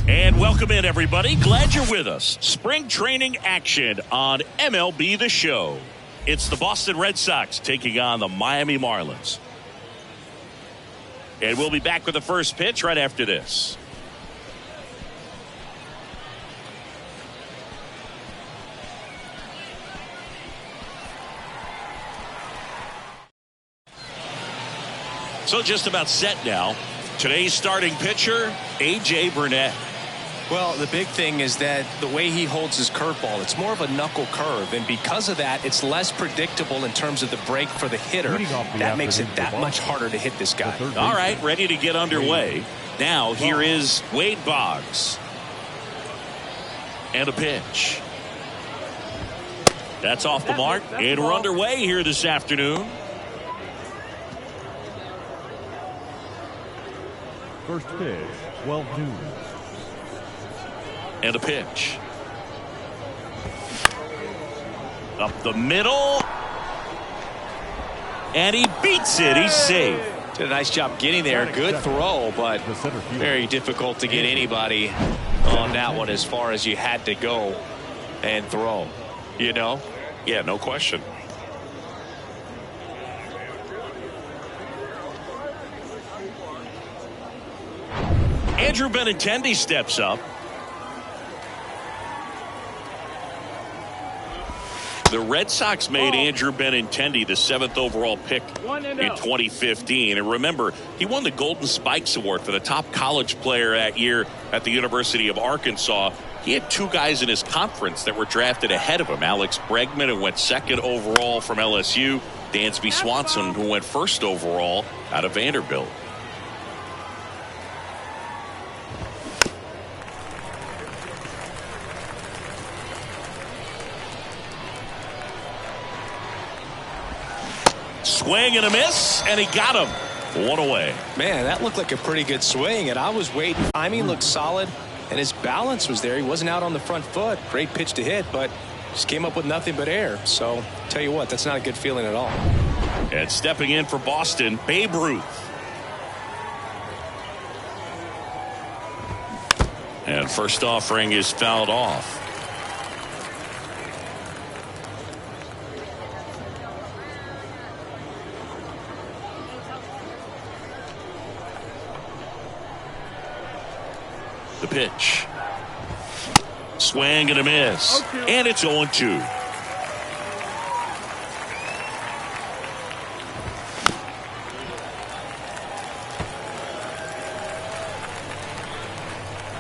And welcome in, everybody. Glad you're with us. Spring training action on MLB The Show. It's the Boston Red Sox taking on the Miami Marlins. And we'll be back with the first pitch right after this. So just about set now. Today's starting pitcher, A.J. Burnett. Well, the big thing is that the way he holds his curveball, it's more of a knuckle curve, and because of that, it's less predictable in terms of the break for the hitter. That makes it that much harder to hit this guy. All right, ready to get underway. Now, here is Wade Boggs. And a pitch. That's off the mark, and we're underway here this afternoon. First pitch, 12 noon. And a pitch. Up the middle. And he beats it. He's safe. Did a nice job getting there. Good throw, but very difficult to get anybody on that one as far as you had to go and throw. You know? Yeah, no question. Andrew Benintendi steps up. The Red Sox made Andrew Benintendi the 7th overall pick in 2015. And remember, he won the Golden Spikes Award for the top college player that year at the University of Arkansas. He had two guys in his conference that were drafted ahead of him. Alex Bregman, who went 2nd overall from LSU. Dansby Swanson, who went 1st overall out of Vanderbilt. Swing and a miss, and he got him. One away. Man, that looked like a pretty good swing, and I was waiting. Timing looked solid, and his balance was there. He wasn't out on the front foot. Great pitch to hit, but just came up with nothing but air. So, tell you what, that's not a good feeling at all. And stepping in for Boston, Babe Ruth. And first offering is fouled off. The pitch. Swing and a miss. And it's 0-2.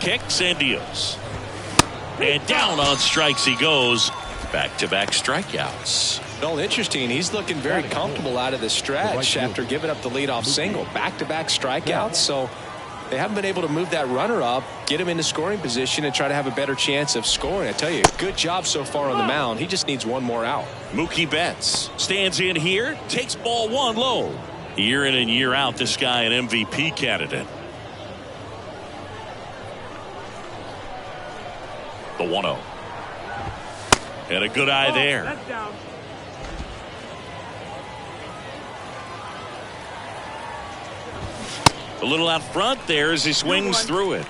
Kicks and deals. And down on strikes he goes. Back-to-back strikeouts. Well, interesting. He's looking very comfortable out of the stretch after giving up the leadoff single. Back-to-back strikeouts. So they haven't been able to move that runner up, get him into scoring position, and try to have a better chance of scoring. I tell you, good job so far on the mound. He just needs one more out. Mookie Betts stands in here, takes ball one low. Year in and year out, this guy an MVP candidate. The 1-0. And a good eye there. A little out front there as he swings through it.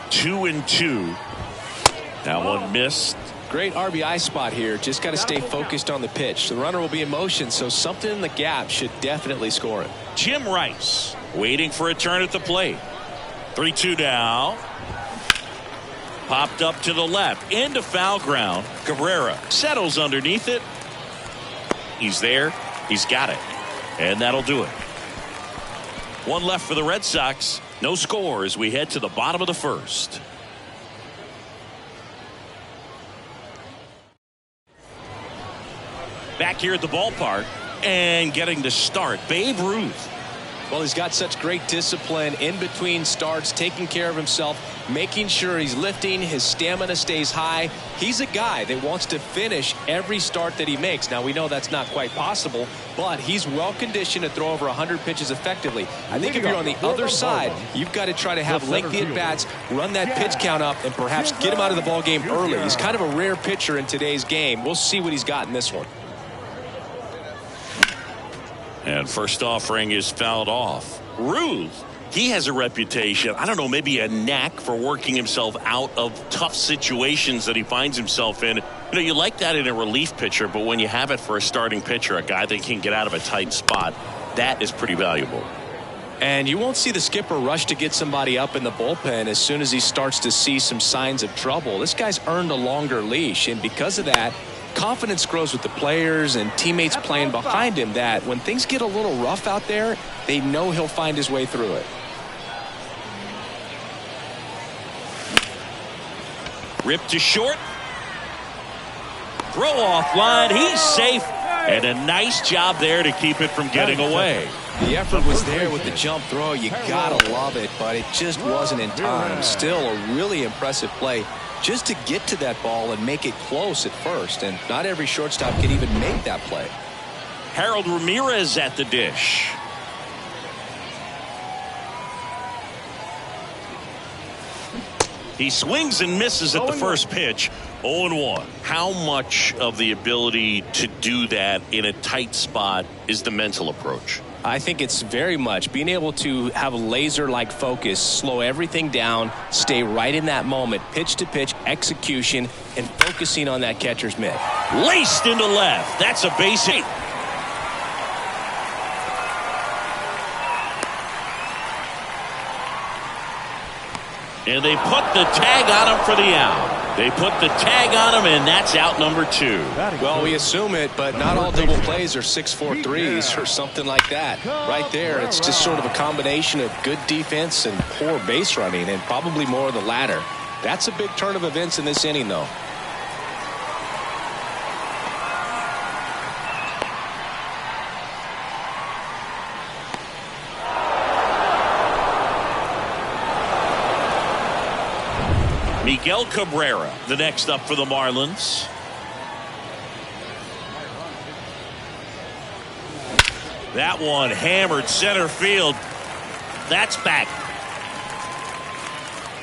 Two and two. That one missed. Great RBI spot here. Just got to stay focused on the pitch. The runner will be in motion, so something in the gap should definitely score it. Jim Rice waiting for a turn at the plate. 3-2 now. Popped up to the left into foul ground. Cabrera settles underneath it. He's there. He's got it. And that'll do it. One left for the Red Sox. No score as we head to the bottom of the first. Back here at the ballpark and getting the start, Babe Ruth. Well, he's got such great discipline in between starts, taking care of himself, making sure he's lifting, his stamina stays high. He's a guy that wants to finish every start that he makes. Now, we know that's not quite possible, but he's well conditioned to throw over 100 pitches effectively. I think if you're on the other side, you've got to try to have lengthy at-bats, run that pitch count up, and perhaps get him out of the ball game early. He's kind of a rare pitcher in today's game. We'll see what he's got in this one. And first offering is fouled off. Ruth, he has a reputation, I don't know, maybe a knack for working himself out of tough situations that he finds himself in. You know, you like that in a relief pitcher, but when you have it for a starting pitcher, a guy that can get out of a tight spot, that is pretty valuable. And you won't see the skipper rush to get somebody up in the bullpen as soon as he starts to see some signs of trouble. This guy's earned a longer leash, and because of that, confidence grows with the players and teammates playing behind him, that when things get a little rough out there, they know he'll find his way through it. Ripped to short. Throw off line. He's safe. And a nice job there to keep it from getting away. The effort was there with the jump throw. You gotta love it, but it just wasn't in time. Still a really impressive play just to get to that ball and make it close at first. And not every shortstop can even make that play. Harold Ramirez at the dish. He swings and misses at the first pitch. 0-1. How much of the ability to do that in a tight spot is the mental approach? I think it's very much being able to have a laser-like focus, slow everything down, stay right in that moment, pitch-to-pitch execution, and focusing on that catcher's mitt. Laced into left. That's a base hit. And they put the tag on him for the out. They put the tag on him, and that's out number 2. Well, we assume it, but not all double plays are 6-4 threes or something like that. Right there, it's just sort of a combination of good defense and poor base running, and probably more of the latter. That's a big turn of events in this inning, though. Miguel Cabrera, the next up for the Marlins. That one hammered center field. That's back.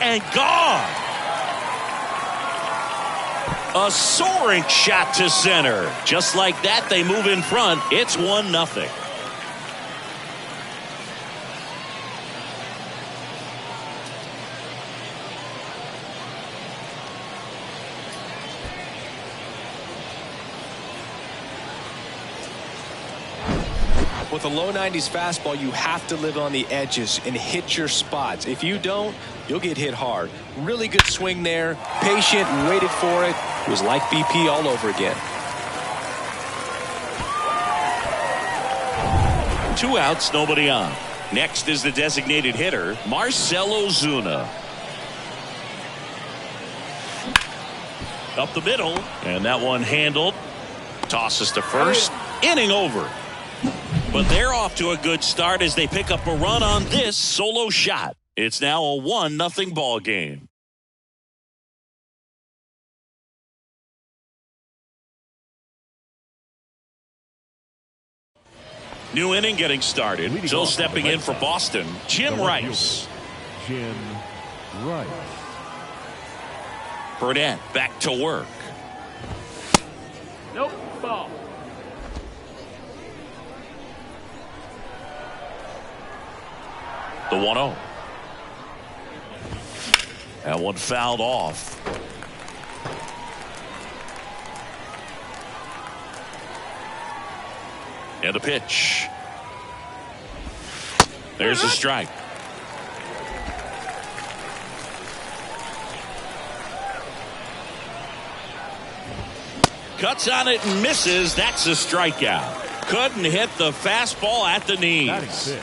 And gone. A soaring shot to center. Just like that, they move in front. It's 1-0. With a low 90s fastball, you have to live on the edges and hit your spots. If you don't, you'll get hit hard. Really good swing there. Patient, waited for it. It was like BP all over again. 2 outs, nobody on. Next is the designated hitter, Marcell Ozuna. Up the middle, and that one handled. Tosses to first. Inning over. But they're off to a good start as they pick up a run on this solo shot. It's now a 1-0 ball game. New inning getting started. Still stepping in for Boston, Jim Rice. Jim Rice. Burnett back to work. Nope, ball. The 1-0. That one fouled off. And a pitch. There's the strike. Cuts on it and misses. That's a strikeout. Couldn't hit the fastball at the knees.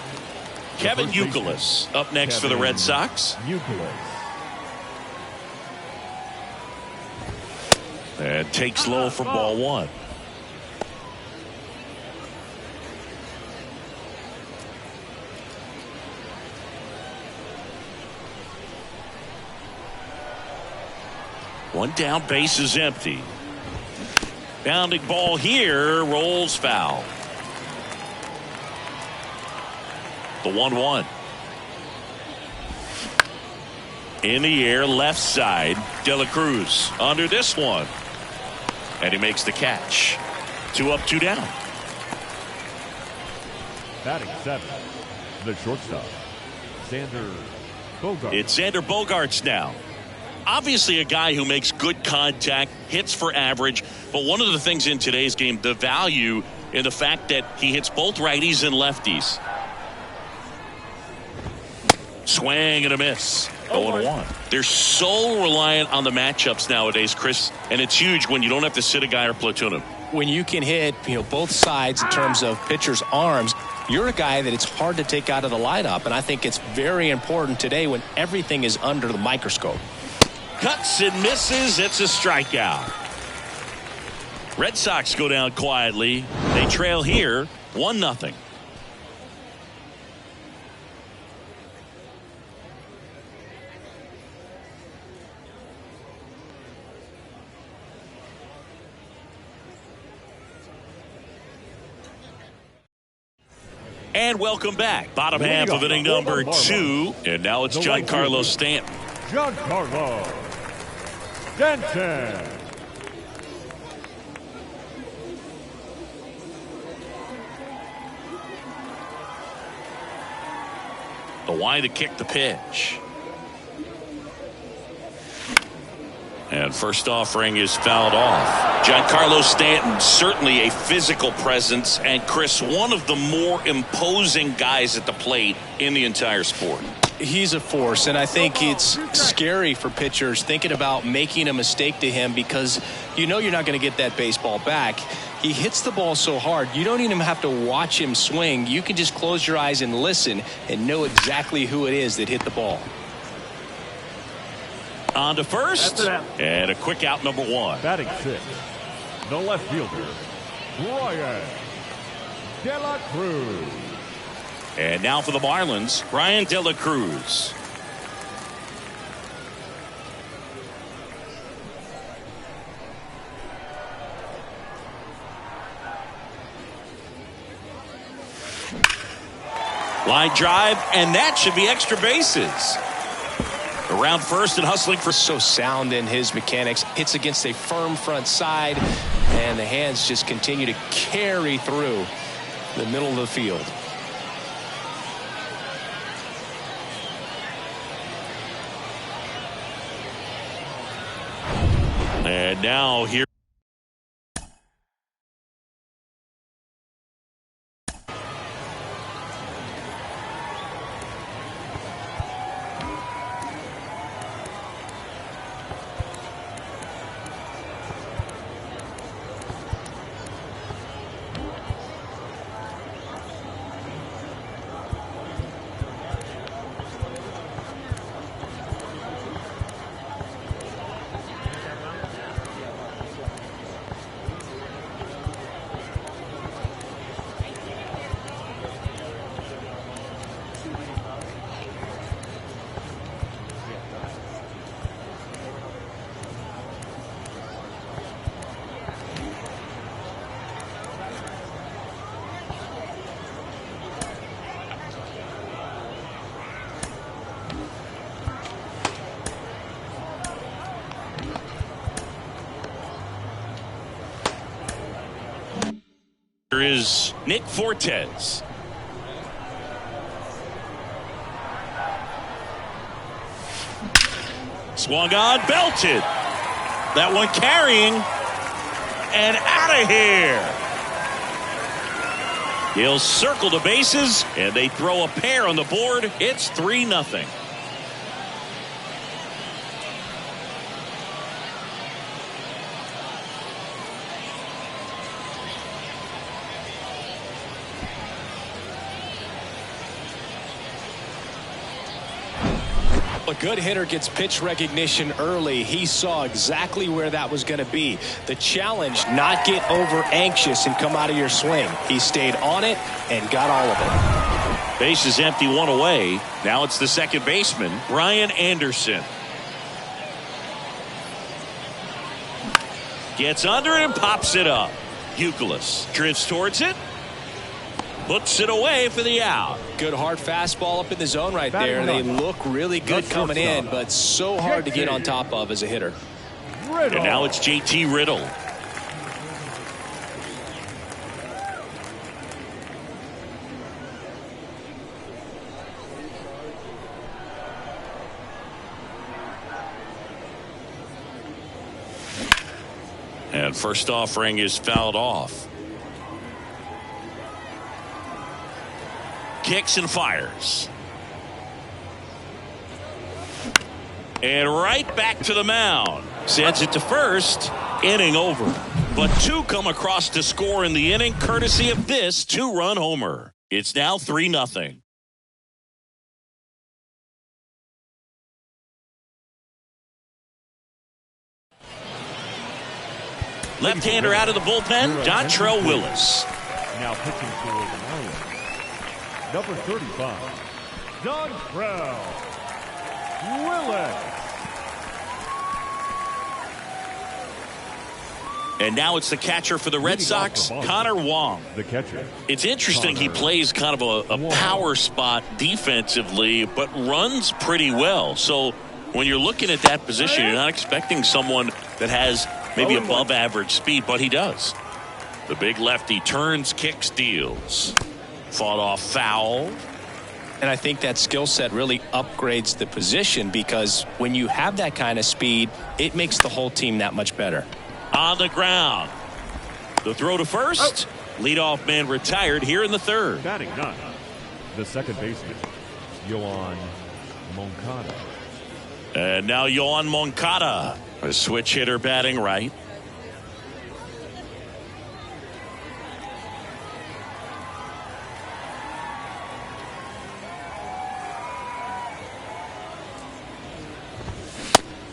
Kevin Youkilis up next for the Red Sox. And takes low for ball one. One down, base is empty. Bounding ball here, rolls foul. The 1-1. In the air, left side. De La Cruz under this one. And he makes the catch. 2 up, 2 down. Batting 7, the shortstop, Xander Bogaerts. It's Xander Bogaerts now. Obviously a guy who makes good contact, hits for average, but one of the things in today's game, the value in the fact that he hits both righties and lefties. Swing and a miss. 0-1. They're so reliant on the matchups nowadays, Chris, and it's huge when you don't have to sit a guy or platoon him. When you can hit, both sides in terms of pitchers' arms, you're a guy that it's hard to take out of the lineup, and I think it's very important today when everything is under the microscope. Cuts and misses. It's a strikeout. Red Sox go down quietly. They trail here 1-0. And welcome back. Bottom half of inning number 2. And now it's Giancarlo Stanton. Giancarlo Stanton. The wide to kick the pitch. And first offering is fouled off. Giancarlo Stanton, certainly a physical presence, and Chris, one of the more imposing guys at the plate in the entire sport. He's a force, and I think it's scary for pitchers thinking about making a mistake to him because you're not going to get that baseball back. He hits the ball so hard, you don't even have to watch him swing. You can just close your eyes and listen and know exactly who it is that hit the ball. On to first, and a quick out, number 1. Batting 6, the left fielder, Brian De La Cruz. And now for the Marlins, Brian De La Cruz. Line drive, and that should be extra bases. Around first and hustling for. So sound in his mechanics. Hits against a firm front side, and the hands just continue to carry through the middle of the field. And now here. Here is Nick Fortes. Swung on, belted. That one carrying and out of here. He'll circle the bases and they throw a pair on the board. It's 3-0. A good hitter gets pitch recognition early. He saw exactly where that was going to be. The challenge, not get over anxious and come out of your swing. He stayed on it and got all of it. Base is empty, one away. Now it's the second baseman, Brian Anderson. Gets under it and pops it up. Youkilis drifts towards it. Puts it away for the out. Good hard fastball up in the zone right there. They look really good coming in, but so hard to get on top of as a hitter. And now it's JT Riddle. And first offering is fouled off. Kicks and fires. And right back to the mound. Sends it to first. Inning over. But two come across to score in the inning courtesy of this two-run homer. It's now 3-0. Left-hander out of the bullpen, Dontrell Willis. Now pitching for the Marlins. Number 35, Dontrell Willis. And now it's the catcher for the Red Sox, Connor Wong. The catcher. It's interesting he plays kind of a power spot defensively, but runs pretty well. So when you're looking at that position, you're not expecting someone that has maybe above average speed, but he does. The big lefty turns, kicks, deals. Fought off foul. And I think that skill set really upgrades the position because when you have that kind of speed, it makes the whole team that much better. On the ground. The throw to first. Leadoff man retired here in the third. Batting ninth, the second baseman, Yoan Moncada. And now Yoan Moncada, a switch hitter batting right.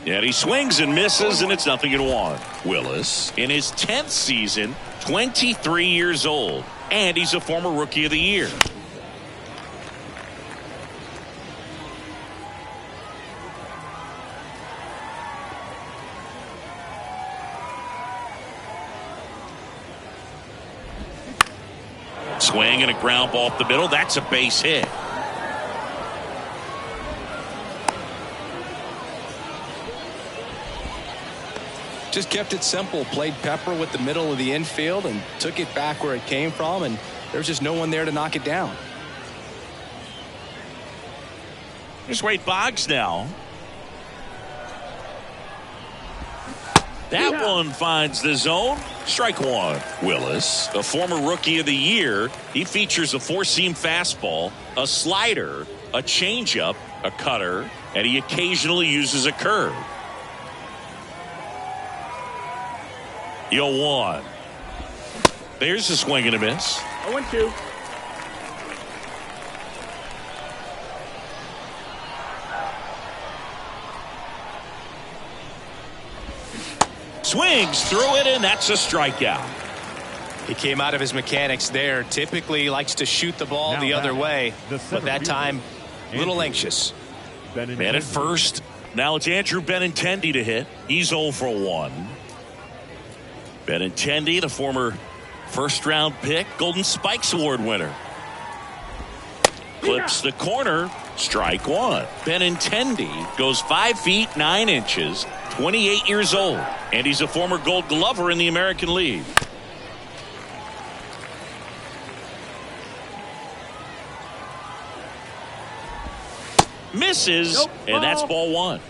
And he swings and misses, and it's 0-1. Willis, in his 10th season, 23 years old, and he's a former Rookie of the Year. Swing and a ground ball up the middle. That's a base hit. Just kept it simple. Played pepper with the middle of the infield and took it back where it came from, and there's just no one there to knock it down. Here's Wade Boggs now. That one finds the zone. Strike one. Willis, a former Rookie of the Year. He features a four-seam fastball, a slider, a changeup, a cutter, and he occasionally uses a curve. 0-1. There's a swing and a miss. 0-2. Swings through it, and that's a strikeout. He came out of his mechanics there. Typically likes to shoot the ball the other way, but that time a little anxious. Man at first. Now it's Andrew Benintendi to hit. He's 0 for 1. Benintendi, the former first-round pick, Golden Spikes Award winner. Clips the corner. Strike one. Benintendi goes 5 feet 9 inches, 28 years old, and he's a former Gold Glover in the American League. Misses, and that's ball one.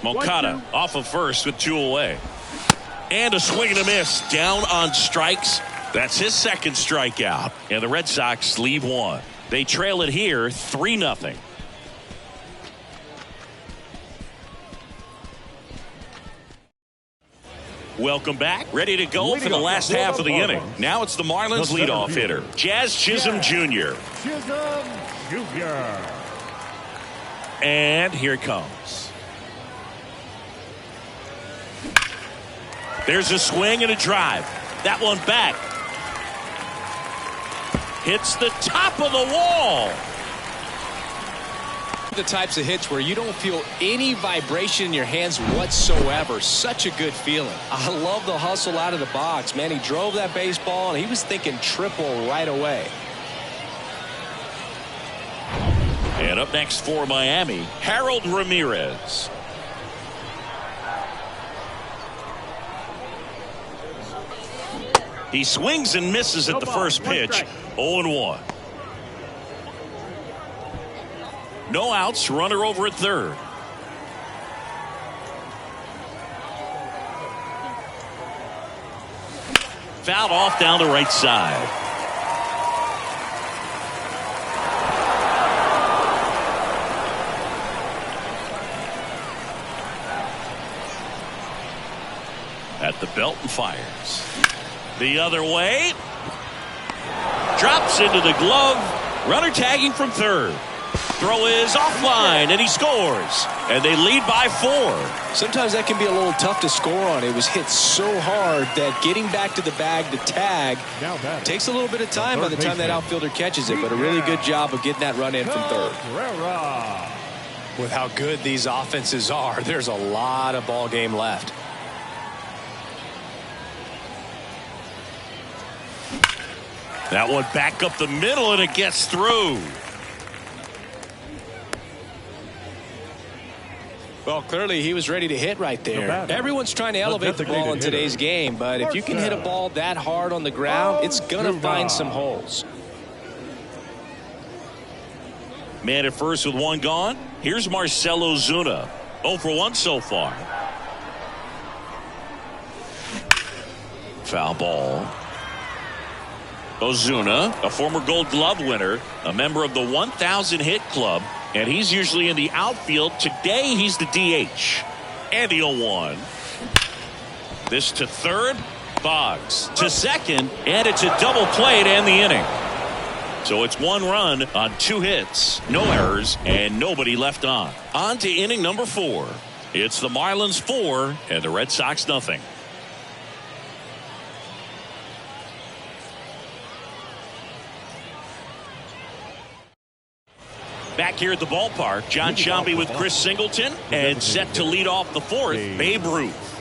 Moncada off of first with 2 away. And a swing and a miss down on strikes. That's his second strikeout. And the Red Sox leave one. They trail it here 3-0. Welcome back. Ready to go for the last half of the inning. Now it's the Marlins leadoff hitter, Jazz Chisholm Jr. Chisholm Jr. And here it comes. There's a swing and a drive. That one back. Hits the top of the wall. The types of hits where you don't feel any vibration in your hands whatsoever. Such a good feeling. I love the hustle out of the box. Man, he drove that baseball, and he was thinking triple right away. And up next for Miami, Harold Ramirez. He swings and misses at the first pitch. 0-1. No outs, runner over at third. Fouled off down the right side. At the belt and fires. The other way. Drops into the glove. Runner tagging from third. Throw is offline, and he scores. And they lead by 4. Sometimes that can be a little tough to score on. It was hit so hard that getting back to the bag to tag takes a little bit of time by the time that outfielder catches it. But a really good job of getting that run in from third. With how good these offenses are, there's a lot of ball game left. That one back up the middle, and it gets through. Well, clearly he was ready to hit right there. Everyone's trying to elevate the ball in today's game, but if you can hit a ball that hard on the ground, it's going to find some holes. Man at first with 1 gone. Here's Marcell Ozuna. 0 for 1 so far. Foul ball. Ozuna, a former Gold Glove winner, a member of the 1,000 hit club, and he's usually in the outfield. Today he's the DH. And the 0-1. This to third. Boggs to second, and it's a double play to end the inning. So it's 1 run on 2 hits, no errors, and nobody left on. On to inning number 4. It's the Marlins 4 and the Red Sox nothing. Back here at the ballpark, John Sciambi with Chris Singleton, and set to lead off the 4th, Babe Ruth.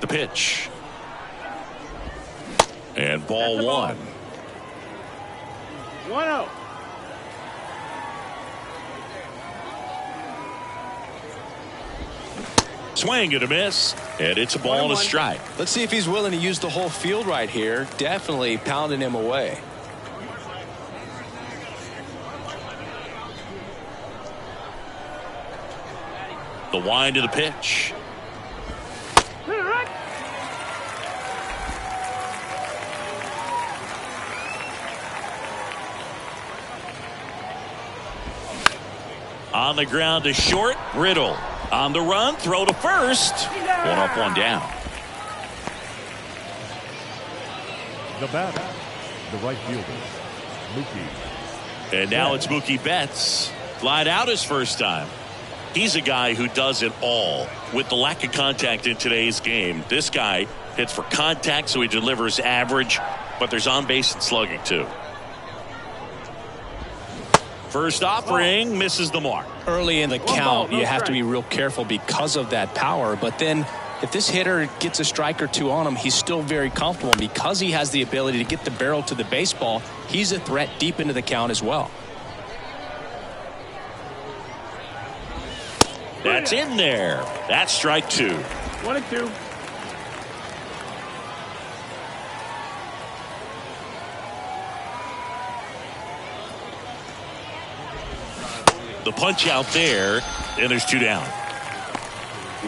The pitch. And ball 1. 1-0. Swing and a miss, and it's a ball and a strike. Let's see if he's willing to use the whole field right here. Definitely pounding him away. The wind of the pitch. On the ground to short, Riddle. On the run, throw to first. 1 up, 1 down. The batter, the right fielder, Mookie. And now it's Mookie Betts. Flied out his first time. He's a guy who does it all. With the lack of contact in today's game, this guy hits for contact, so he delivers average, but there's on base and slugging too. First offering misses the mark. Early in the count, you have to be real careful because of that power. But then if this hitter gets a strike or 2 on him, he's still very comfortable. Because he has the ability to get the barrel to the baseball, he's a threat deep into the count as well. That's in there. That's strike 2. 1-2. The punch out there, and there's 2 down.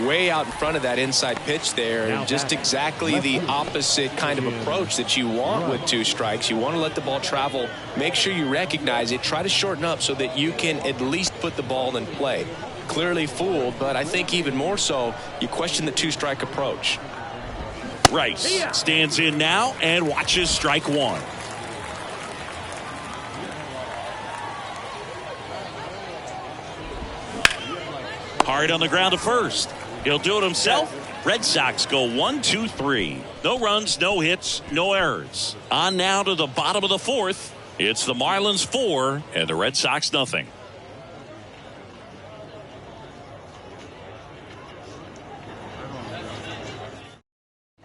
Way out in front of that inside pitch there, and just exactly the opposite kind of approach that you want with 2 strikes. You want to let the ball travel, make sure you recognize it, try to shorten up so that you can at least put the ball in play. clearly fooled, but I think even more so, you question the two-strike approach. Rice stands in now and watches strike one. Hard on the ground to first. He'll do it himself. Red Sox go 1, 2, 3. No runs, no hits, no errors. On now to the bottom of the fourth. It's the Marlins 4 and the Red Sox nothing.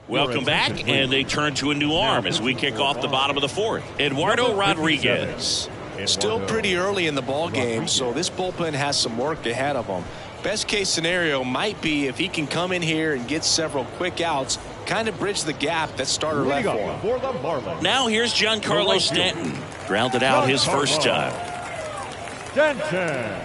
Welcome back, and they turn to a new arm as we kick off the bottom of the fourth. Eduardo Rodriguez. Still pretty early in the ball game, so this bullpen has some work ahead of them. Best case scenario might be if he can come in here and get several quick outs, kind of bridge the gap that starter left for him. Now here's Giancarlo Stanton. Grounded out his first time.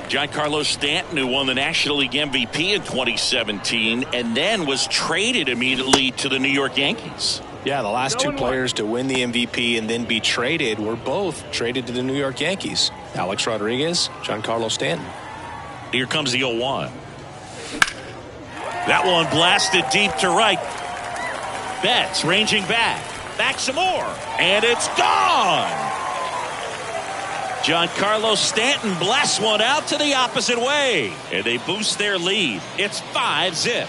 Giancarlo Stanton, who won the National League MVP in 2017 and then was traded immediately to the New York Yankees. Yeah, the last two players to win the MVP and then be traded were both traded to the New York Yankees. Alex Rodriguez, Giancarlo Stanton. Here comes the 0-1. That one blasted deep to right. Betts ranging back. Back some more. And it's gone. Giancarlo Stanton blasts one out to the opposite way. And they boost their lead. It's 5-0.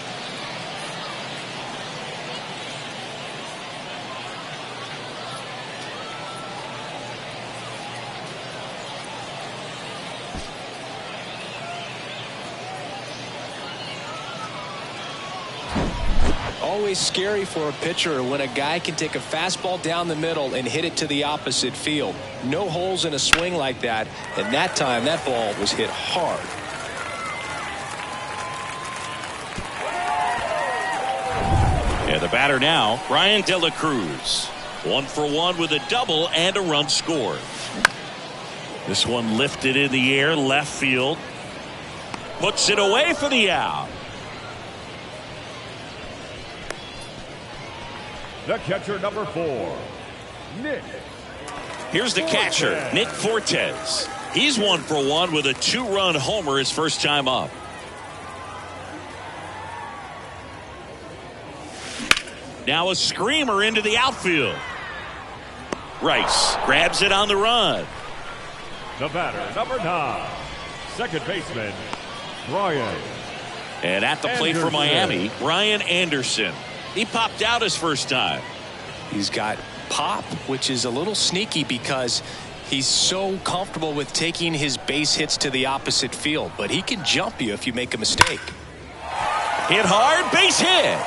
Always scary for a pitcher when a guy can take a fastball down the middle and hit it to the opposite field. No holes in a swing like that, and that time that ball was hit hard. And the batter now, Brian De La Cruz. 1 for 1 with a double and a run scored. This one lifted in the air, left field. Puts it away for the out. The catcher, number 4, Nick. Here's the catcher, Nick Fortes. He's 1 for 1 with a 2-run homer his first time up. Now a screamer into the outfield. Rice grabs it on the run. The batter, number 9, second baseman, Brian. And at the plate for Miami, Brian Anderson. He popped out his first time. He's got pop, which is a little sneaky because he's so comfortable with taking his base hits to the opposite field. But he can jump you if you make a mistake. Hit hard, base hit.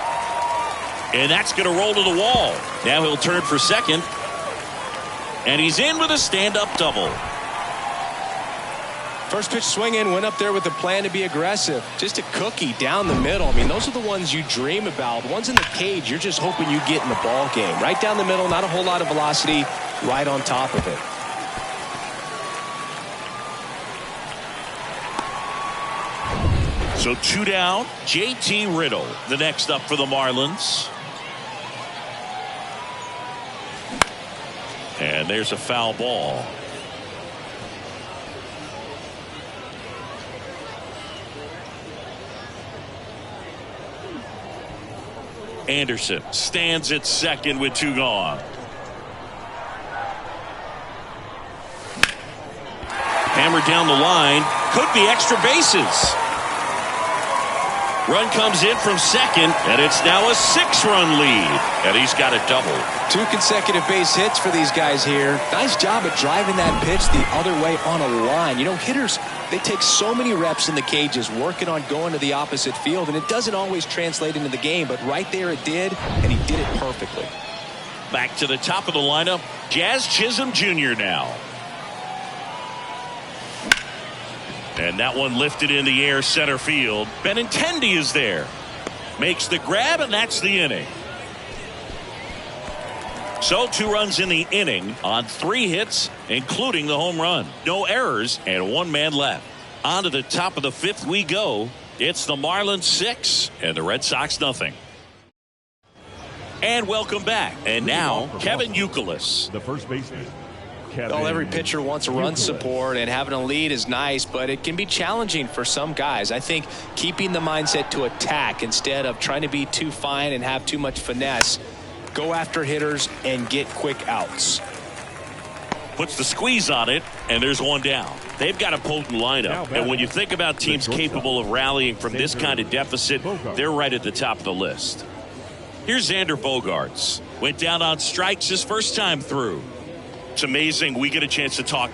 And that's going to roll to the wall. Now he'll turn for second. And he's in with a stand-up double. First pitch swinging, went up there with a plan to be aggressive. Just a cookie down the middle. I mean, those are the ones you dream about. Ones in the cage, you're just hoping you get in the ball game. Right down the middle, not a whole lot of velocity, right on top of it. So 2 down, JT Riddle, the next up for the Marlins. And there's a foul ball. Anderson stands at second with 2 gone. Hammered down the line. Could be extra bases. Run comes in from second, and it's now a 6-run lead. And he's got a double. 2 consecutive base hits for these guys here. Nice job at driving that pitch the other way on a line. You know, hitters, they take so many reps in the cages working on going to the opposite field, and it doesn't always translate into the game, but right there it did, and he did it perfectly. Back to the top of the lineup, Jazz Chisholm Jr. now. And that one lifted in the air center field. Benintendi is there. Makes the grab, and that's the inning. So 2 runs in the inning on 3 hits, including the home run. No errors and 1 man left. On to the top of the 5th we go. It's the Marlins 6 and the Red Sox nothing. And welcome back. And now Kevin Youkilis. The first baseman, Well, every pitcher wants a run support, and having a lead is nice, but it can be challenging for some guys. I think keeping the mindset to attack instead of trying to be too fine and have too much finesse, go after hitters and get quick outs. Puts the squeeze on it, and there's one down. They've got a potent lineup, and when you think about teams capable of rallying from this kind of deficit, they're right at the top of the list. Here's Xander Bogaerts. Went down on strikes his first time through. It's amazing. We get a chance to talk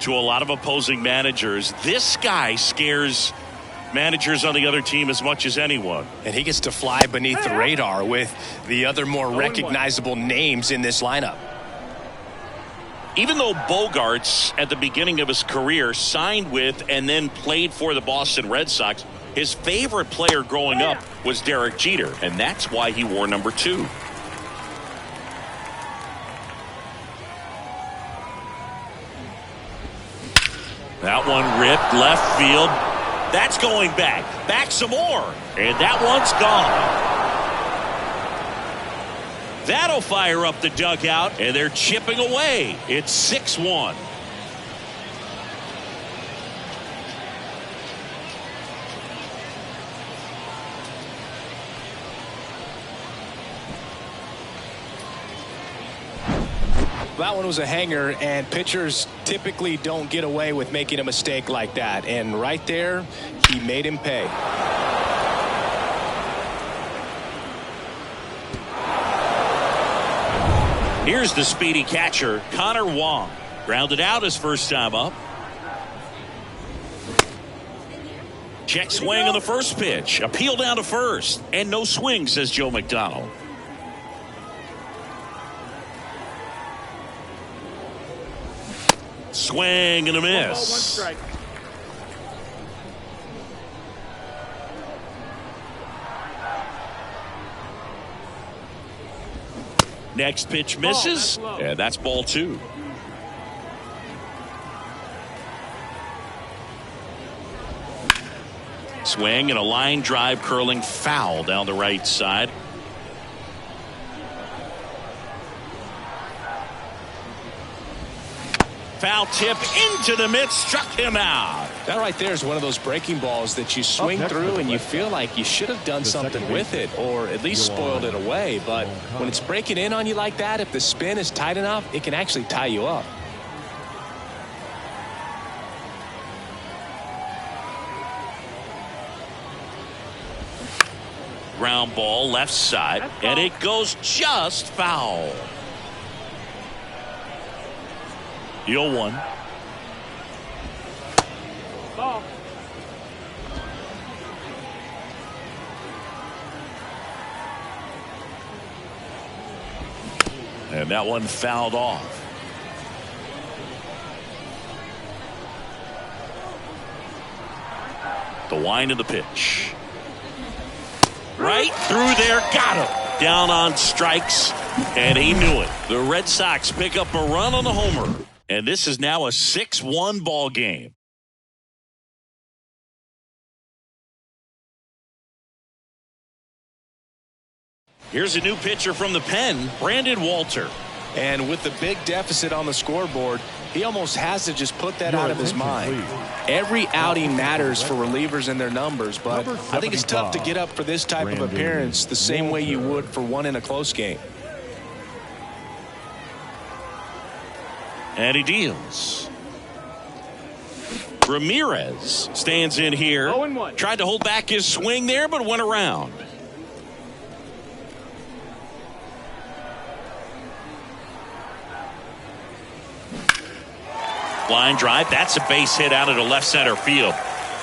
to a lot of opposing managers. This guy scares managers on the other team as much as anyone. And he gets to fly beneath the radar with the other more recognizable names in this lineup. Even though Bogaerts at the beginning of his career signed with and then played for the Boston Red Sox, his favorite player growing up was Derek Jeter, and that's why he wore number 2. That one ripped left field. That's going back. Back some more. And that one's gone. That'll fire up the dugout, and they're chipping away. It's 6-1. That one was a hanger, and pitchers typically don't get away with making a mistake like that. And right there, he made him pay. Here's the speedy catcher, Connor Wong. Grounded out his first time up. Check swing on the first pitch. Appeal down to first. And no swing, says Joe McDonald. Swing and a miss. 1 strike. Next pitch misses, and that's ball 2. Swing and a line drive curling foul down the right side. Foul tip into the mitt, struck him out. That right there is one of those breaking balls that you swing through and you feel like you should have done something with it or at least spoiled it away. But when it's breaking in on you like that, if the spin is tight enough, it can actually tie you up. Ground ball left side, and it goes just foul. 0-1. Ball. And that one fouled off. The wind of the pitch. Right through there, got him. Down on strikes, and he knew it. The Red Sox pick up a run on the homer. And this is now a 6-1 ball game. Here's a new pitcher from the pen, Brandon Walter. And with the big deficit on the scoreboard, he almost has to just put that out of his mind. Every outing matters for relievers and their numbers, but I think it's tough to get up for this type of appearance the same way you would for one in a close game. And he deals. Ramirez stands in here. 0-1. Tried to hold back his swing there, but went around. Line drive. That's a base hit out into left center field.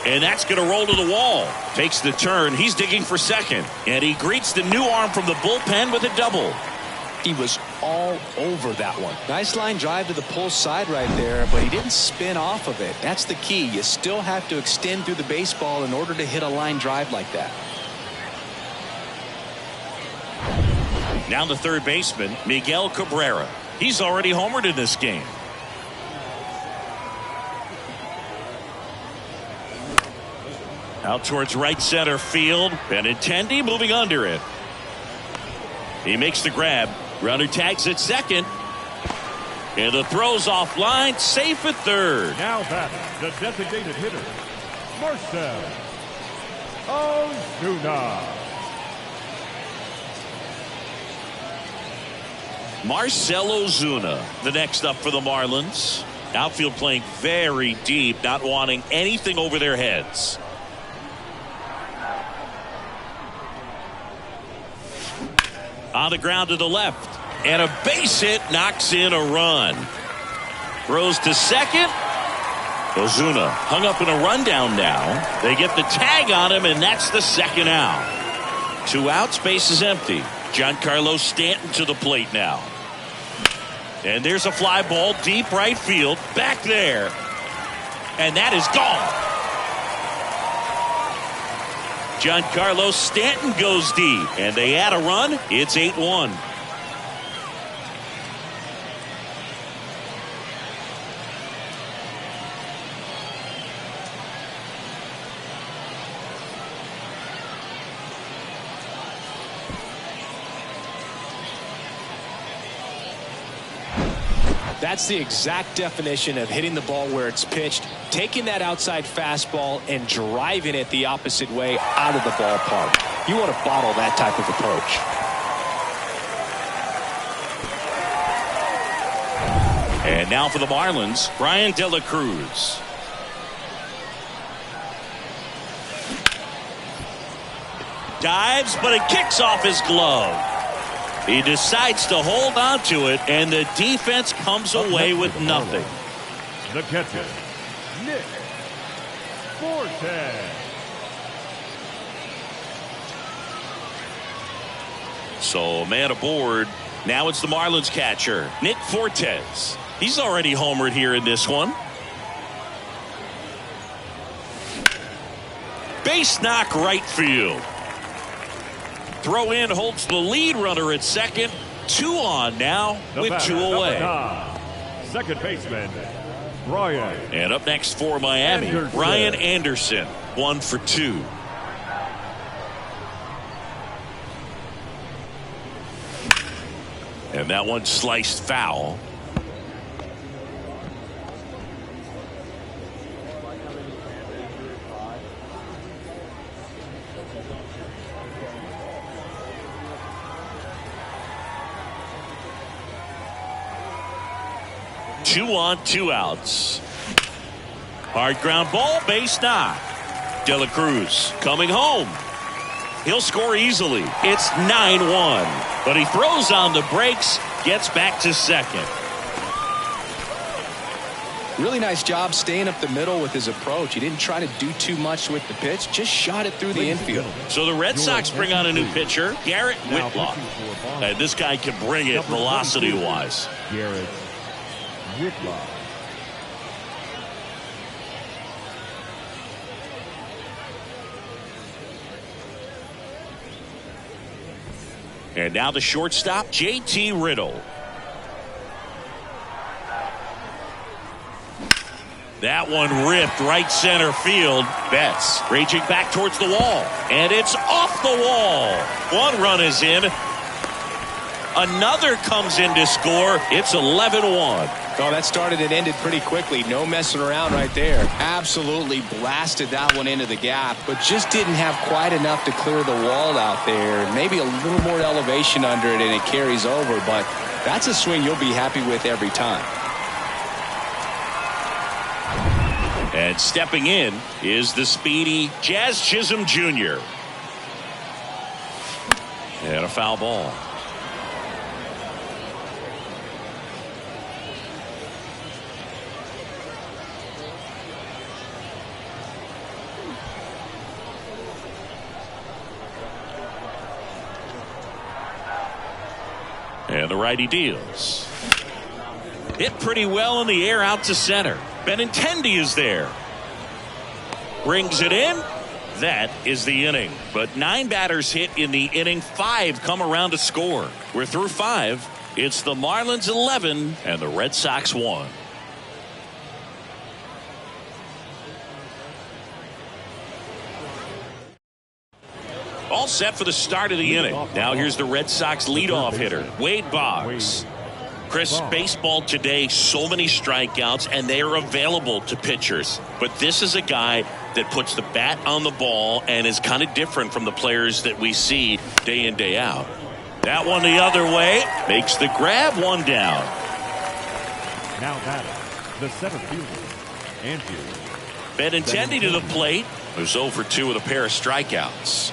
And that's going to roll to the wall. Takes the turn. He's digging for second. And he greets the new arm from the bullpen with a double. He was all over that one. Nice line drive to the pull side right there, but he didn't spin off of it. That's the key. You still have to extend through the baseball in order to hit a line drive like that. Now the third baseman, Miguel Cabrera. He's already homered in this game. Out towards right center field. Benintendi moving under it. He makes the grab. Runner tags at second. And the throw's offline, safe at third. Now back, the designated hitter, Marcell Ozuna. Marcell Ozuna, the next up for the Marlins. Outfield playing very deep, not wanting anything over their heads. On the ground to the left. And a base hit knocks in a run. Throws to second. Ozuna hung up in a rundown now. They get the tag on him, and that's the second out. 2 outs, base is empty. Giancarlo Stanton to the plate now. And there's a fly ball deep right field. Back there. And that is gone. Giancarlo Stanton goes deep. And they add a run. It's 8-1. That's the exact definition of hitting the ball where it's pitched, taking that outside fastball and driving it the opposite way out of the ballpark. You want to bottle that type of approach. And now for the Marlins, Brian De La Cruz. Dives, but it kicks off his glove. He decides to hold on to it, and the defense comes away with nothing. The catcher, Nick Forte. So, man aboard. Now it's the Marlins catcher, Nick Fortes. He's already homered here in this one. Base knock right field. Throw in holds the lead runner at second. 2 on now with 2 away. Second baseman, Brian. And up next for Miami, Anderson. Brian Anderson, 1 for 2. And that one sliced foul. Two on, 2 outs. Hard ground ball, base knock. De La Cruz coming home. He'll score easily. It's 9-1. But he throws on the brakes, gets back to second. Really nice job staying up the middle with his approach. He didn't try to do too much with the pitch, just shot it through the infield. So the Red Sox bring on a new pitcher, Garrett Whitlock. And this guy can bring it velocity-wise. Garrett Whitlock. And now the shortstop, J.T. Riddle. That one ripped right center field. Betts reaching back towards the wall. And it's off the wall. 1 run is in. Another comes in to score. It's 11-1. Oh, that started and ended pretty quickly. No messing around right there. Absolutely blasted that one into the gap, but just didn't have quite enough to clear the wall out there. Maybe a little more elevation under it and it carries over, but that's a swing you'll be happy with every time. And stepping in is the speedy Jazz Chisholm Jr. And a foul ball. And the righty deals. Hit pretty well in the air out to center. Benintendi is there. Brings it in. That is the inning. But 9 batters hit in the inning. 5 come around to score. We're through 5. It's the Marlins 11 and the Red Sox 1. All set for the start of the inning. Now here's the Red Sox leadoff hitter, Wade Boggs. Chris, baseball today, so many strikeouts, and they are available to pitchers. But this is a guy that puts the bat on the ball and is kind of different from the players that we see day in, day out. That one the other way, makes the grab, one down. Now batting, the center fielder, Andrew Benintendi to the plate. There's 0 for 2 with a pair of strikeouts.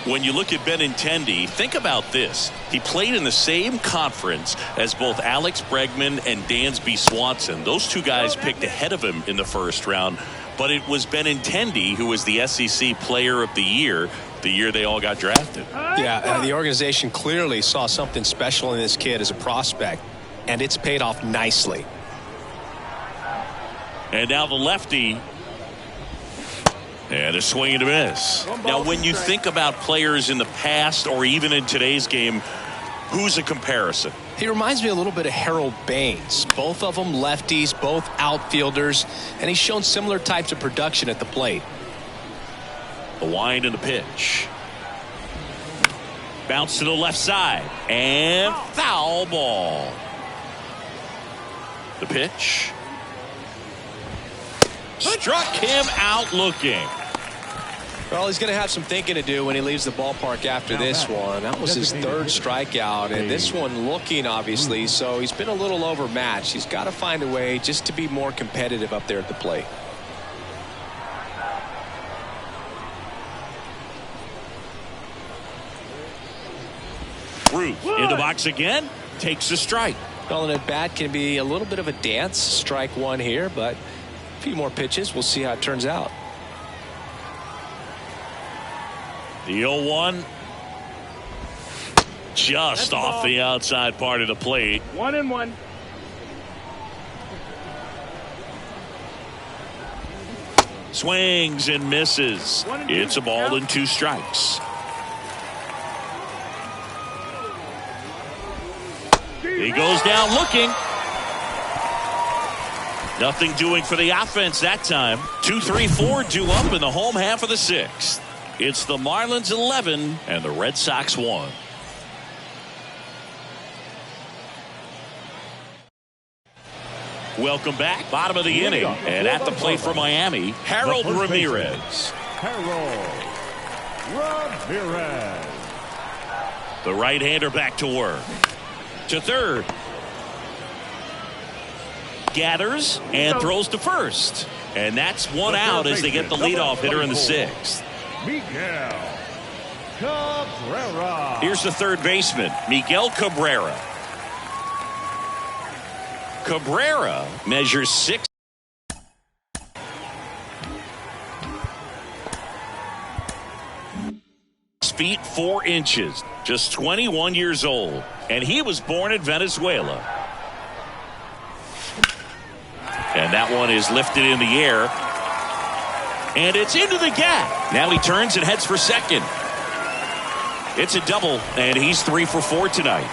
When you look at Benintendi, think about this. He played in the same conference as both Alex Bregman and Dansby Swanson. Those two guys picked ahead of him in the first round, but it was Benintendi who was the SEC Player of the year they all got drafted. Yeah, the organization clearly saw something special in this kid as a prospect, and it's paid off nicely. And now the lefty. And a swing and a miss. Now, when you think about players in the past or even in today's game, who's a comparison? He reminds me a little bit of Harold Baines. Both of them lefties, both outfielders, and he's shown similar types of production at the plate. The wind and the pitch. Bounce to the left side. And foul ball. The pitch. Struck him out looking. Well, he's going to have some thinking to do when he leaves the ballpark after this one. That was his third strikeout, and this one looking, obviously, so he's been a little overmatched. He's got to find a way just to be more competitive up there at the plate. Ruth in the box again, takes a strike. Well, and at bat can be a little bit of a dance. Strike one here, but a few more pitches. We'll see how it turns out. The 0-1 just off the outside part of the plate. 1-1. Swings and misses. It's a ball and 2 strikes. He goes down looking. Nothing doing for the offense that time. 2-3-4 due up in the home half of the 6th. It's the Marlins 11 and the Red Sox 1. Welcome back. Bottom of the inning. And at the plate for Miami, Harold Ramirez. Harold Ramirez. The right-hander back to work. To third. Gathers and throws to first. And that's one out as they get the leadoff hitter in the 6th. Miguel Cabrera. Here's the third baseman, Miguel Cabrera. Cabrera measures 6 feet 4 inches, just 21 years old, and he was born in Venezuela. And that one is lifted in the air, and it's into the gap. Now he turns and heads for second. It's a double, and he's 3 for 4 tonight.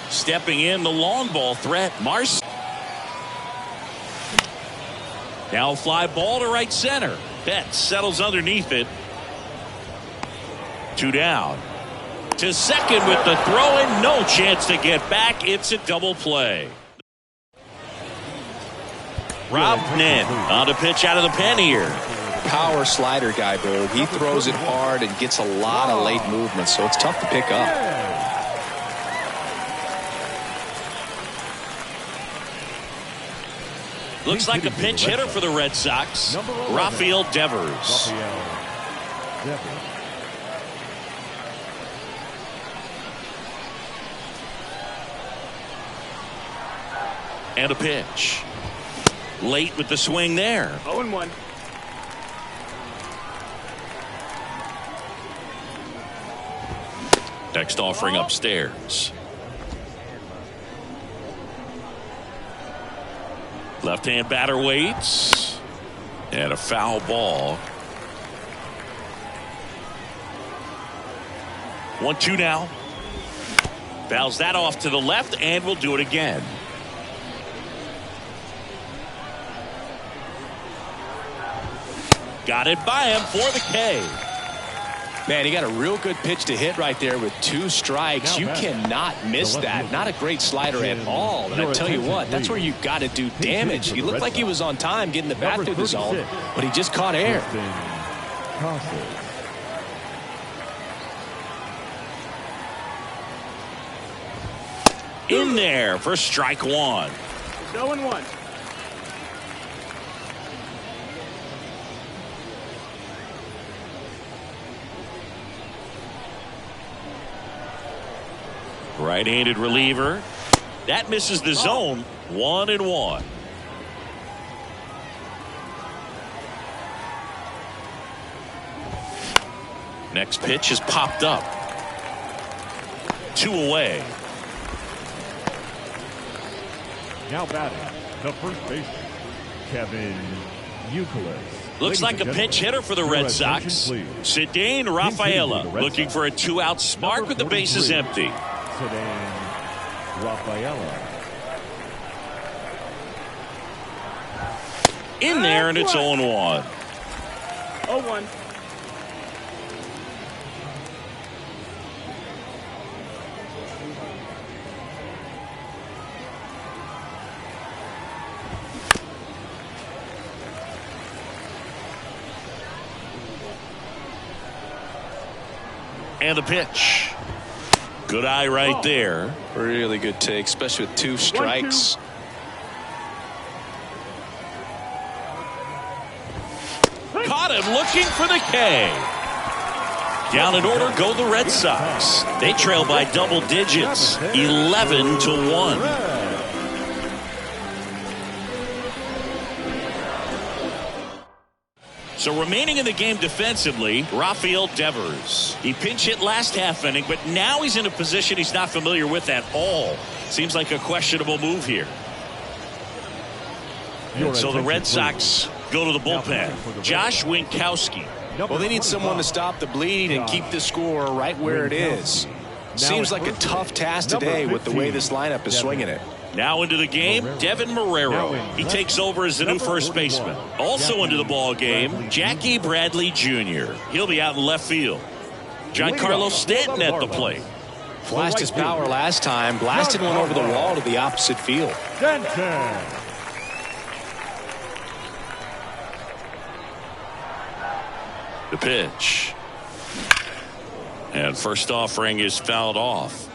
Stepping in, the long ball threat, Mars. Now fly ball to right center. Betts settles underneath it. 2 down. To second with the throw in. No chance to get back. It's a double play. Rob Nen on to pitch out of the pen here. Power slider guy, Boog. He throws it hard and gets a lot of late movement, so it's tough to pick up. Looks like a pinch hitter for the Red Sox, Rafael Devers. And a pitch. Late with the swing there. 0-1. Next offering upstairs. Left-hand batter waits. And a foul ball. 1-2 now. Fouls that off to the left, and we'll do it again. Got it by him for the K. Man, he got a real good pitch to hit right there with 2 strikes. You cannot miss that. Not a great slider at all. And I tell you what, that's where you've got to do damage. He looked like he was on time getting the bat through the zone, but he just caught air. In there for strike 1. 0-1. Right-handed reliever. That misses the zone. 1-1. Next pitch is popped up. 2 away. Now batting, the first baseman, Kevin Youkilis. Looks like a pinch hitter for the Red Sox. Cedane Rafaela looking for a 2-out spark with the bases empty. Cedane Rafaela. In there, and it's 0-1. 0-1. And the pitch. Good eye right there. Really good take, especially with 2 strikes. Caught him looking for the K. Down in order go the Red Sox. They trail by double digits, 11-1. So remaining in the game defensively, Rafael Devers. He pinch hit last half inning, but now he's in a position he's not familiar with at all. Seems like a questionable move here. And so the Red Sox go to the bullpen. Josh Winkowski. Well, they need someone to stop the bleed and keep the score right where it is. Seems like a tough task today with the way this lineup is swinging it. Now into the game, Devin Marrero. He takes over as the new first baseman. Also into the ball game, Jackie Bradley Jr. He'll be out in left field. Giancarlo Stanton at the plate. Flashed his power last time, blasted one over the wall to the opposite field. The pitch. And first offering is fouled off.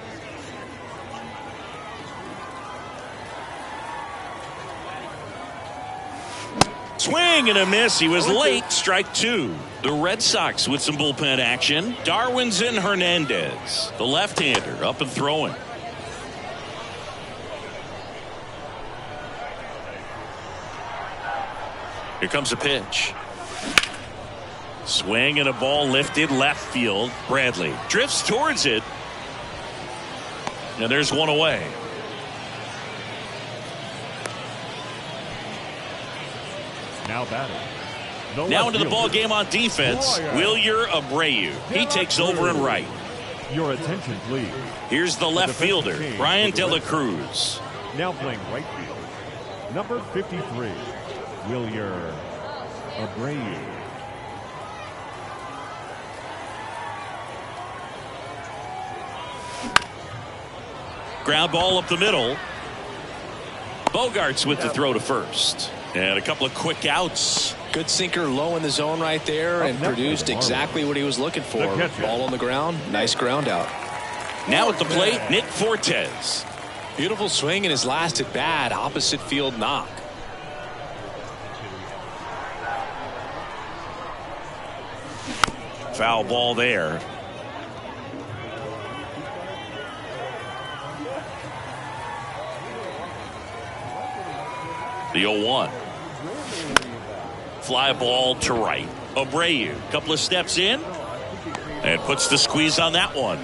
Swing and a miss. He was late. Strike 2. The Red Sox with some bullpen action. Darwinzon Hernandez, the left-hander, up and throwing. Here comes a pitch. Swing and a ball lifted left field. Bradley drifts towards it. And there's one away. Now batting. Now into the ball game on defense, Wilyer Abreu. He takes over in right. Your attention, please. Here's the left fielder, Brian De La Cruz. Now playing right field, number 53, Wilyer Abreu. Ground ball up the middle. Bogarts with the throw to first. And a couple of quick outs. Good sinker low in the zone right there and produced exactly what he was looking for. Ball on the ground. Nice ground out. Now at the plate, Nick Fortes. Beautiful swing in his last at bat. Opposite field knock. Foul ball there. The 0-1. Fly ball to right. Abreu, couple of steps in and puts the squeeze on that one.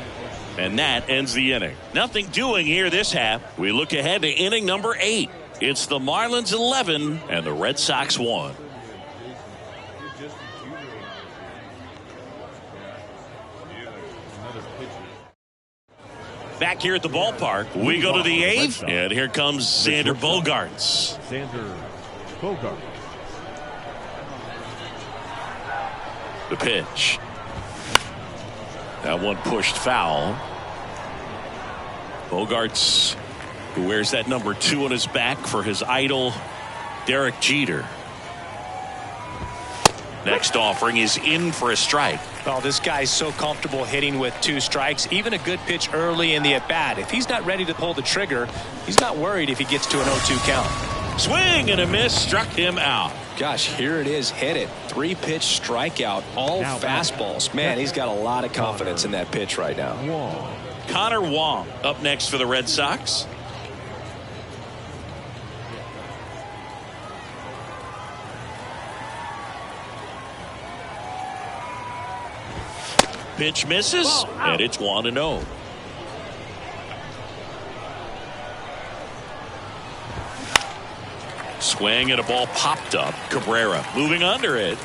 And that ends the inning. Nothing doing here this half. We look ahead to inning number 8. It's the Marlins 11 and the Red Sox 1. Back here at the ballpark, we go to the 8th, and here comes Xander Bogaerts. Xander Bogaerts. The pitch. That one pushed foul. Bogarts, who wears that number 2 on his back for his idol, Derek Jeter. Next offering is in for a strike. Well, this guy's so comfortable hitting with 2 strikes. Even a good pitch early in the at-bat. If he's not ready to pull the trigger, he's not worried if he gets to an 0-2 count. Swing and a miss, struck him out. Gosh, here it is, hit it. 3-pitch strikeout, all fastballs. Man, he's got a lot of confidence in that pitch right now. Connor Wong up next for the Red Sox. Pitch misses, and it's 1-0. Swing and a ball popped up. Cabrera moving under it.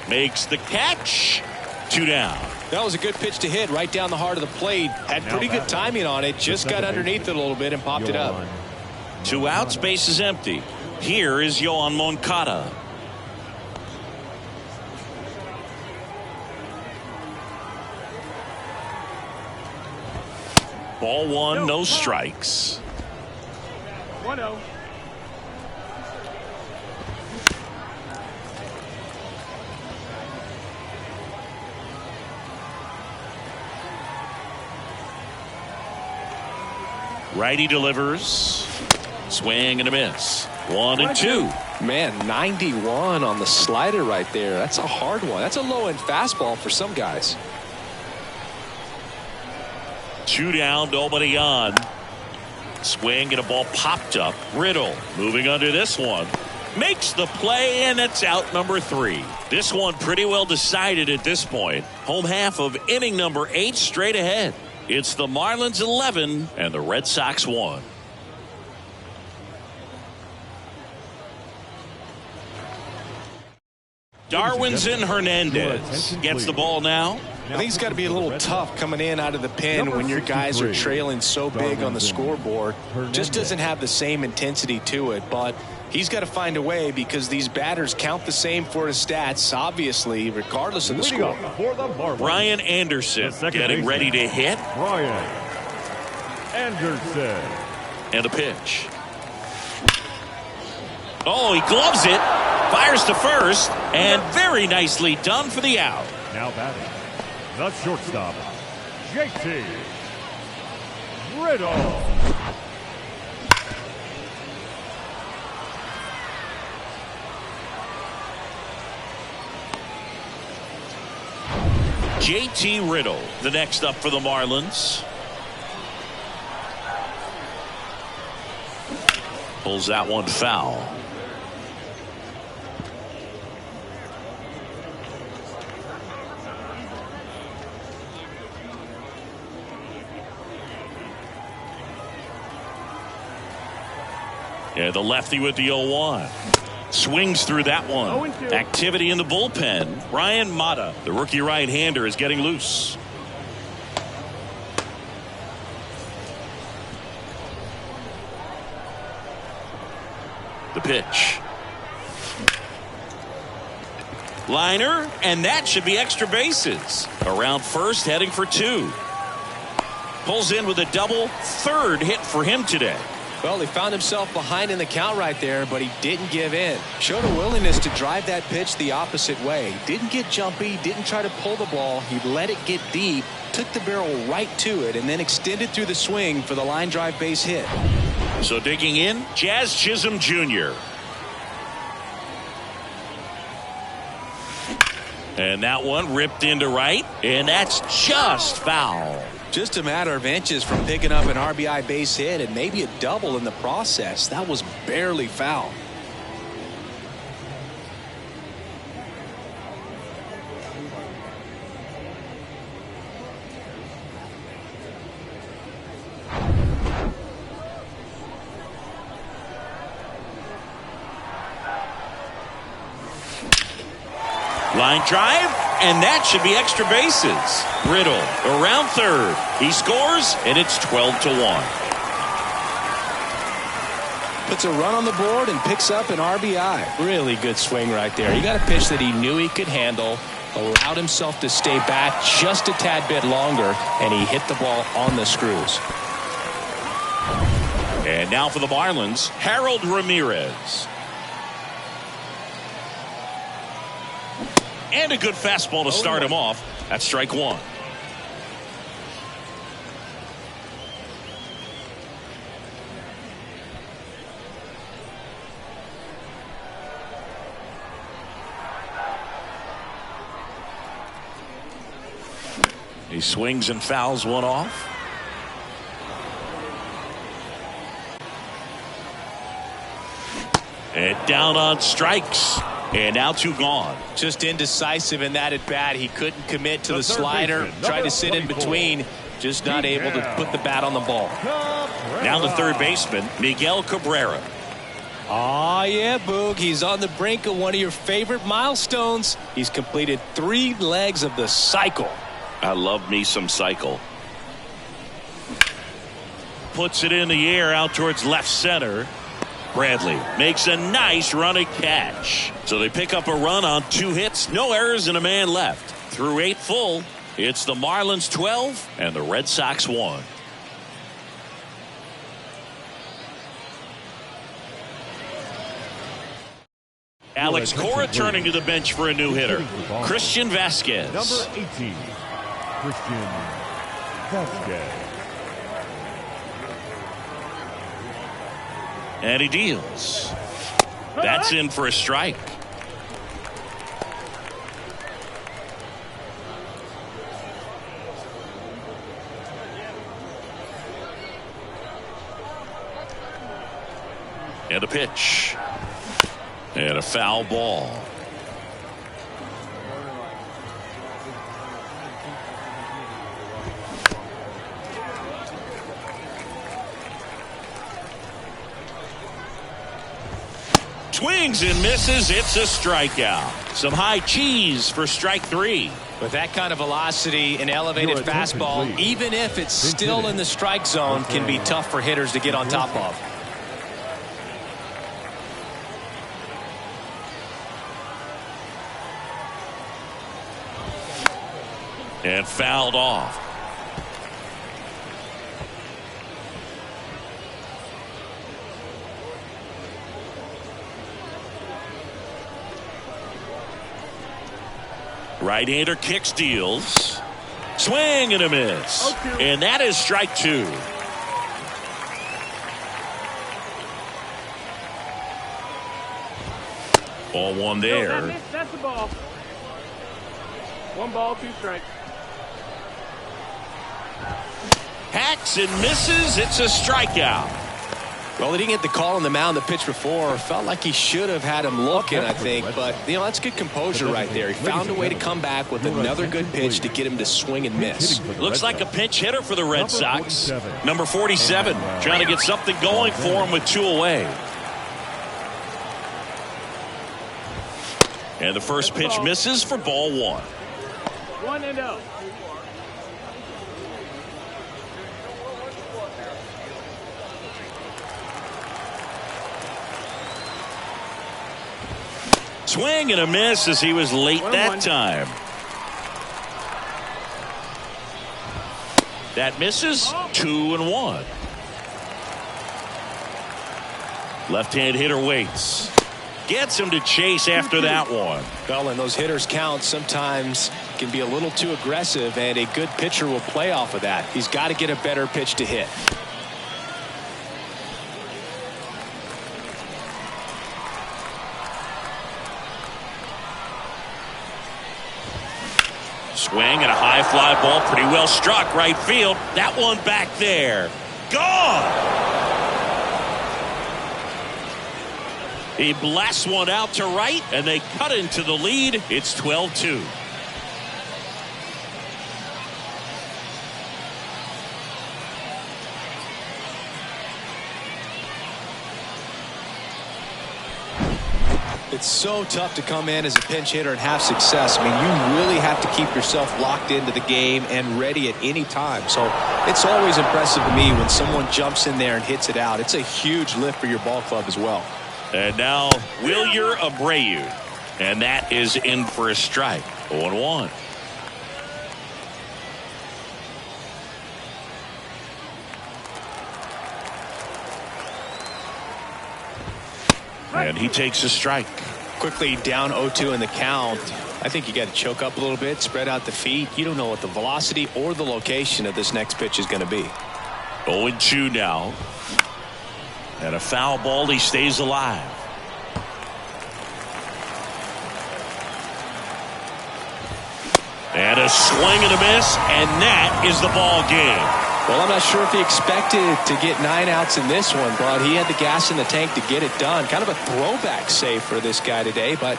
Makes the catch. 2 down. That was a good pitch to hit right down the heart of the plate. Had pretty good timing on it. Just got underneath it a little bit and popped it up. 2 outs, base is empty. Here is Yoan Moncada. Ball 1, no strikes. 1-0. Righty delivers. Swing and a miss. 1-2. Man, 91 on the slider right there. That's a hard one. That's a low-end fastball for some guys. 2 down, nobody on. Swing and a ball popped up. Riddle moving under this one. Makes the play, and it's out number 3. This one pretty well decided at this point. Home half of inning number 8 straight ahead. It's the Marlins 11 and the Red Sox 1. Darwinson Hernandez gets the ball now. I think it's got to be a little tough coming in out of the pen when your guys are trailing so big on the scoreboard. Just doesn't have the same intensity to it, but he's got to find a way because these batters count the same for his stats, obviously, regardless of the score. Brian Anderson getting ready to hit. Brian Anderson. And a pitch. Oh, he gloves it. Fires to first. And very nicely done for the out. Now batting, the shortstop, JT Riddle. JT Riddle, the next up for the Marlins. Pulls that one foul. Yeah, the lefty with the 0-1. Swings through that one. Activity in the bullpen. Ryan Mata, the rookie right-hander, is getting loose. The pitch. Liner, and that should be extra bases. Around first, heading for 2. Pulls in with a double. 3rd hit for him today. Well, he found himself behind in the count right there, but he didn't give in. Showed a willingness to drive that pitch the opposite way. Didn't get jumpy, didn't try to pull the ball. He let it get deep, took the barrel right to it, and then extended through the swing for the line drive base hit. So digging in, Jazz Chisholm Jr. And that one ripped into right, and that's just foul. Just a matter of inches from picking up an RBI base hit and maybe a double in the process. That was barely foul. Line drive, and that should be extra bases. Riddle around 3rd. He scores, and it's 12-1. Puts a run on the board and picks up an RBI. Really good swing right there. He got a pitch that he knew he could handle. allowed himself to stay back just a tad bit longer, and he hit the ball on the screws. And now for the Marlins, Harold Ramirez. And a good fastball to start him off. That's strike one. He swings and fouls one off. And down on strikes. And now two gone. Just indecisive in that at bat. He couldn't commit to the slider. Tried to sit in between. Just not able to put the bat on the ball. Now the third baseman, Miguel Cabrera. Oh, yeah, Boog. He's on the brink of one of your favorite milestones. He's completed 3 legs of the cycle. I love me some cycle. Puts it in the air out towards left center. Bradley makes a nice running catch. So they pick up a run on 2 hits, no errors, and a man left. Through 8 full, it's the Marlins 12 and the Red Sox 1. Alex Cora turning to the bench for a new hitter. Christian Vasquez. Number 18, Christian Vasquez. And he deals. That's in for a strike. And a pitch. And a foul ball. Swings and misses. It's a strikeout. Some high cheese for strike 3. With that kind of velocity and elevated fastball, even if it's still in the strike zone, can be tough for hitters to get on top of. And fouled off. Right-hander kicks, deals. Swing and a miss. And that is strike 2. Ball 1 there. That's the ball. 1 ball, 2 strikes. Hacks and misses. It's a strikeout. Well, he didn't get the call on the mound the pitch before. Felt like he should have had him looking, I think. But, that's good composure right there. He found a way to come back with another good pitch to get him to swing and miss. Looks like a pinch hitter for the Red Sox. Number 47, trying to get something going for him with 2 away. And the first pitch misses for ball 1. 1-0. Swing and a miss as he was late that time. That misses. 2-1. Left-hand hitter waits. Gets him to chase after that one. Well, and those hitters count sometimes can be a little too aggressive, and a good pitcher will play off of that. He's got to get a better pitch to hit. Swing and a high fly ball, pretty well struck right field. That one back there. Gone. He blasts one out to right, and they cut into the lead. It's 12-2. It's so tough to come in as a pinch hitter and have success. I mean, you really have to keep yourself locked into the game and ready at any time. So it's always impressive to me when someone jumps in there and hits it out. It's a huge lift for your ball club as well. And now Wilyer Abreu, and that is in for a strike. 0-1. And he takes a strike. Quickly down 0-2 in the count. I think you got to choke up a little bit, spread out the feet. You don't know what the velocity or the location of this next pitch is going to be. 0-2 now. And a foul ball. He stays alive. And a swing and a miss, and that is the ball game. Well, I'm not sure if he expected to get 9 outs in this one, but he had the gas in the tank to get it done. Kind of a throwback save for this guy today, but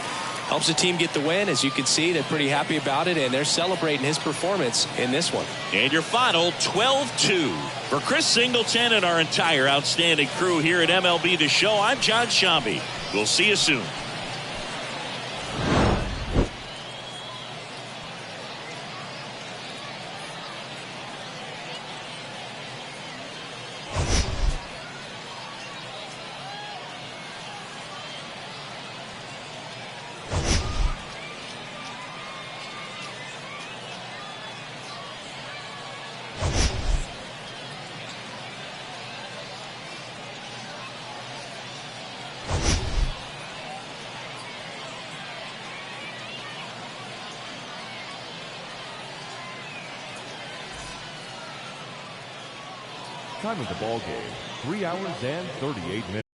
helps the team get the win. As you can see, they're pretty happy about it, and they're celebrating his performance in this one. And your final 12-2. For Chris Singleton and our entire outstanding crew here at MLB The Show, I'm John Shambi. We'll see you soon. Time of the ball game, 3 hours and 38 minutes.